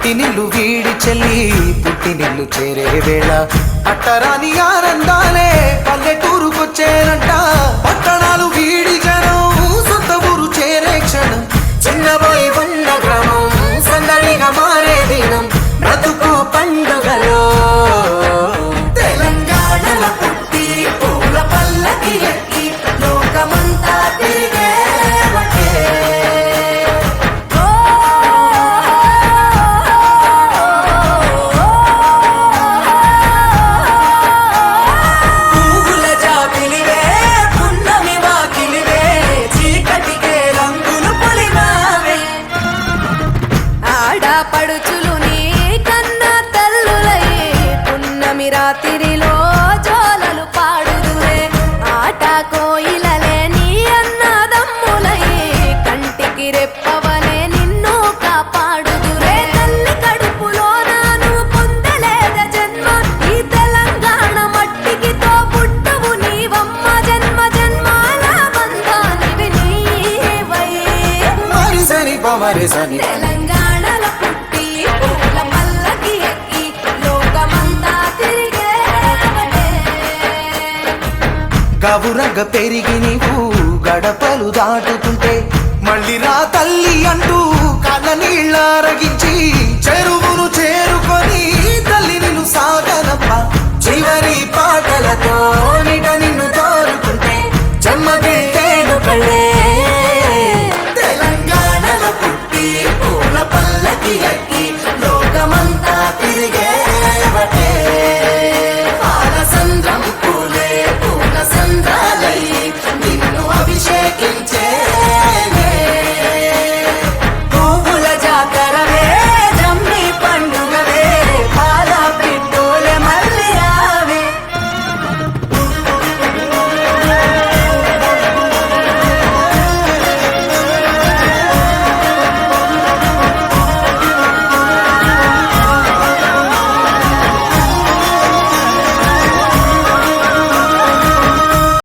మట్టినిల్లు వీడి చెల్లి పుట్టినిల్లు చేరే వేళ అట్టరాని ఆనందాలే పల్లెటూరుకొచ్చేనంట. పట్టణాలు వీడి జనం సొంత ఊరు చేరే క్షణం, చిన్నబోయి ఉన్న గ్రామం సందడిగా మారే దినం, బ్రతుకు పండుగలో తెలంగాణల పుట్టి పూల పల్లకి ఎక్కి లోకమంతా తిరిగే పడుచులు నీ కన్నా తల్లులయ్యే పున్నమి రాత్రిలో జోలలు పాడుదురే. ఆట కోయిలలే నీ అన్నదమ్ములయ్యే కంటికి రెప్పవలే నిన్ను కాపాడుదురే. తల్లి కడుపులో నాను పొందలేద జన్మ, ఈ తెలంగాణ మట్టికి తో పుట్టవు నీవమ్మ. జన్మ జన్మాల బంధానివి నీవై మరిసని పమరిసని తెలంగాణల పుట్టి పూల పల్లకి ఎక్కి లోకమంతా తిరిగేవటే. గవురగ పెరిగి నీవు గడపలు దాటుతుంటే మళ్ళీ రా తల్లి అంటూ కళ్ళ నీళ్ళ రగించి చెరువును చేరుకొని తల్లి నిన్ను సాగనప్ప. చివరి పాటలతో నిట నిన్ను తోరుకుంటే జన్మదిట్టేను కళ్ళే. తెలంగాణలో పుట్టి పూల పల్లకి ఎక్కి లోకమంతా తిరిగేవటే.